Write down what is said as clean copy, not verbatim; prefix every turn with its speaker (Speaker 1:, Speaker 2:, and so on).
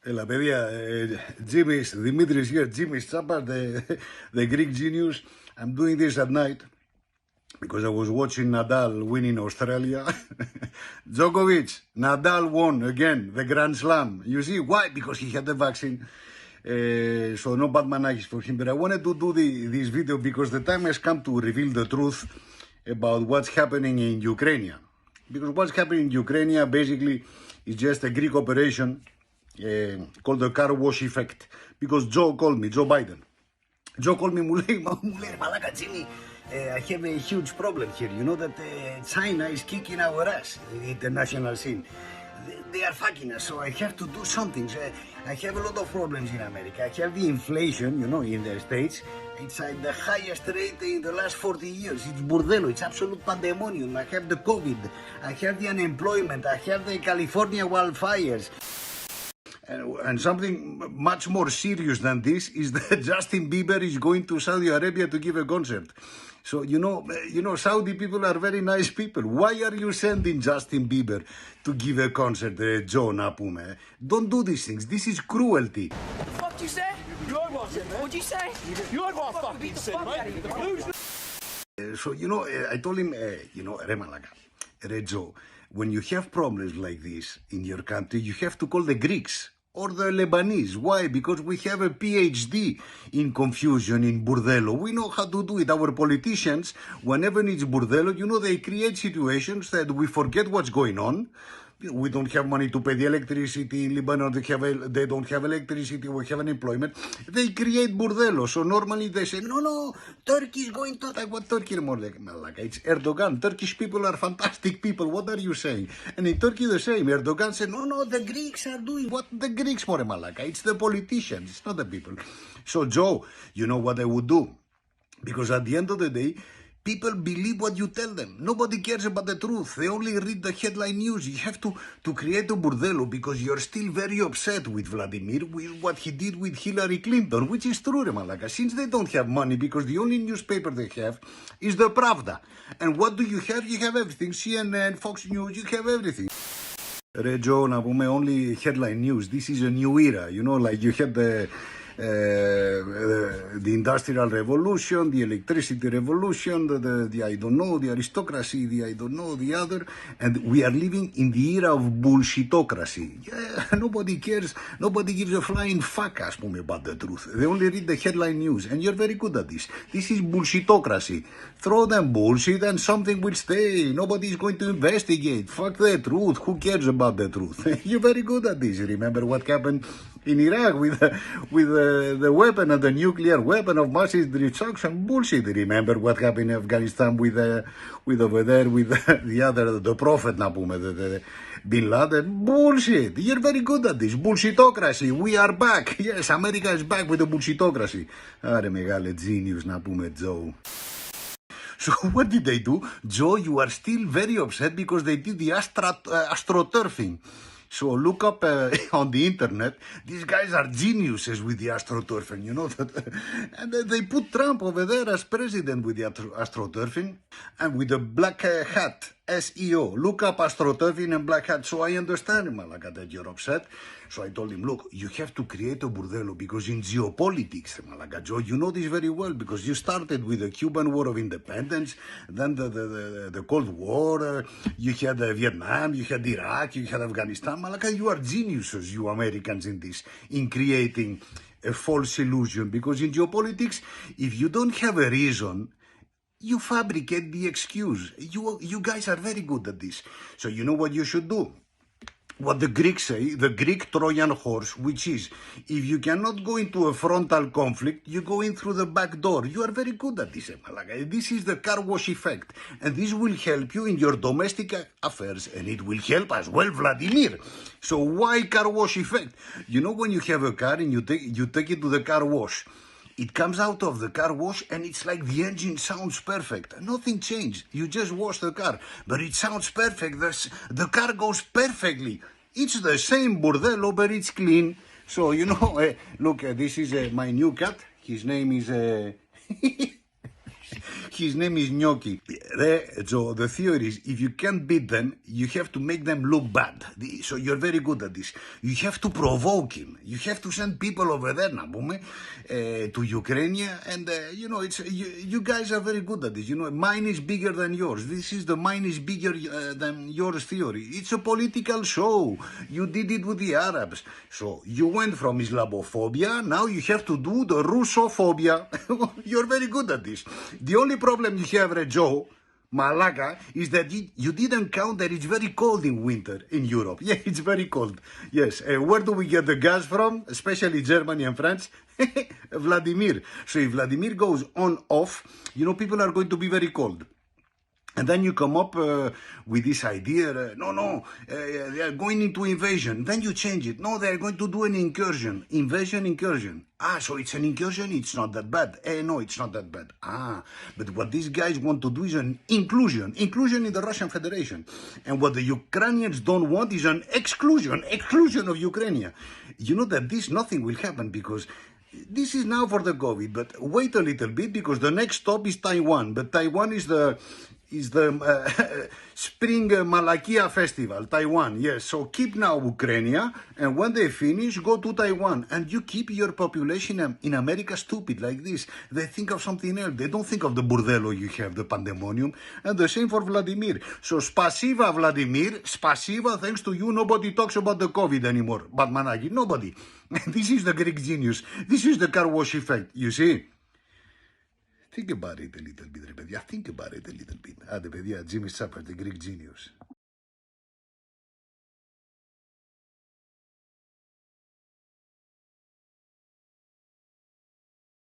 Speaker 1: Έλα, παιδιά, Dzimis, Dimitris here, Dzimis, Tsapas, the Greek genius. I'm doing this at night because I was watching Nadal winning Australia. Djokovic, Nadal won again, the Grand Slam. You see, why? Because he had the vaccine. So no bad management for him. But I wanted to do this video because the time has come to reveal the truth about what's happening in Ucrania. Because what's happening in Ucrania basically is just a Greek operation called the car wash effect. Because Joe called me, Joe Biden. Joe called me, Malaka Jimmy, I have a huge problem here. You know that China is kicking our ass in the international scene. They are fucking us, so I have to do something. So I have a lot of problems in America. I have the inflation, you know, in the States. It's at the highest rate in the last 40 years. It's burdello. It's absolute pandemonium. I have the COVID. I have the unemployment. I have the California wildfires. And something much more serious than this is that Justin Bieber is going to Saudi Arabia to give a concert. So, you know, Saudi people are very nice people. Why are you sending Justin Bieber to give a concert, Joe Napume? Don't do these things. This is cruelty.
Speaker 2: What the fuck did you say? You heard what I said, man. What'd you say? You heard what I fucking said, mate.
Speaker 1: So, you know, I told him, you know, Joe, when you have problems like this in your country, you have to call the Greeks or the Lebanese. Why? Because we have a PhD in confusion, in burdello. We know how to do it. Our politicians, whenever it's burdello, you know, they create situations that we forget what's going on. We don't have money to pay the electricity in Lebanon. They don't have electricity. We have unemployment. They create burdello. So normally they say, no, Turkey is going to attack. What Turkey more like? It's Erdogan. Turkish people are fantastic people. What are you saying? And in Turkey the same. Erdogan said, no, the Greeks are doing what the Greeks more malaka. It's the politicians. It's not the people. So Joe, you know what I would do? Because at the end of the day, people believe what you tell them. Nobody cares about the truth. They only read the headline news. You have to create a burdello because you're still very upset with Vladimir, with what he did with Hillary Clinton, which is true, Malaka. Since they don't have money, because the only newspaper they have is the Pravda. And what do you have? You have everything. CNN, Fox News, you have everything. Joe, only headline news. This is a new era. You know, like you had the industrial revolution, the electricity revolution, the I don't know, the aristocracy, the I don't know, the other, and we are living in the era of bullshitocracy. Yeah, nobody cares, nobody gives a flying fuck about the truth. They only read the headline news, and you're very good at this. This is bullshitocracy. Throw them bullshit and something will stay. Nobody is going to investigate. Fuck the truth. Who cares about the truth? You're very good at this. Remember what happened in Iraq with the weapon and the nuclear weapon of massive destruction? Bullshit. Remember what happened in Afghanistan with over there with the prophet Napume, Bin Laden? Bullshit. You're very good at this. Bullshitocracy. We are back. Yes, America is back with the bullshitocracy. Are megale genius Napume Joe. So what did they do? Joe, you are still very upset because they did the astroturfing. So look up on the internet. These guys are geniuses with the astroturfing, you know that. And they put Trump over there as president with the astroturfing and with the black hat, SEO. Look up astroturfing and black hat. So I understand, Malaka, that you're upset. So I told him, look, you have to create a burdello because in geopolitics, Malaka Joe, you know this very well because you started with the Cuban War of Independence, then the Cold War, you had Vietnam, you had Iraq, you had Afghanistan. Malaka, you are geniuses, you Americans, in this, in creating a false illusion. Because in geopolitics, if you don't have a reason, you fabricate the excuse. You guys are very good at this. So you know what you should do? What the Greeks say, the Greek Trojan horse, which is, if you cannot go into a frontal conflict, you go in through the back door. You are very good at this, Malaga. This is the car wash effect. And this will help you in your domestic affairs. And it will help as well Vladimir. So why car wash effect? You know when you have a car and you take it to the car wash, it comes out of the car wash and it's like the engine sounds perfect. Nothing changed. You just wash the car. But it sounds perfect. The car goes perfectly. It's the same burdello, but it's clean. So, you know, look, this is my new cat. His name is... his name is Gnocchi. So the theory is, if you can't beat them, you have to make them look bad. So you're very good at this. You have to provoke him. You have to send people over there, to Ukraine, and you guys are very good at this. Mine is bigger than yours. This is the mine is bigger than yours theory. It's a political show. You did it with the Arabs. So you went from Islamophobia, now you have to do the Russophobia. You're very good at this. The only problem you have, Joe, Malaka, is that you didn't count that it's very cold in winter in Europe. Yeah, it's very cold. Yes. Where do we get the gas from? Especially Germany and France? Vladimir. So if Vladimir goes on off, people are going to be very cold. And then you come up with this idea, they are going into invasion. Then you change it. No, they are going to do an incursion. Incursion. So it's an incursion? It's not that bad. No, it's not that bad. But what these guys want to do is an inclusion. Inclusion in the Russian Federation. And what the Ukrainians don't want is an exclusion of Ukraine. You know that nothing will happen because this is now for the COVID, but wait a little bit because the next stop is Taiwan. But Taiwan is the Spring Malakia Festival, Taiwan, yes. So keep now Ucrania, and when they finish, go to Taiwan. And you keep your population in America stupid like this. They think of something else. They don't think of the burdello you have, the pandemonium. And the same for Vladimir. So spasiva, Vladimir, spasiva, thanks to you, nobody talks about the COVID anymore. But Managi, nobody. This is the Greek genius. This is the car wash effect, you see. Think about it a little bit, ρε παιδιά. Think about it a little bit. Άντε, παιδιά, Dzimis, Tsapas, the Greek genius.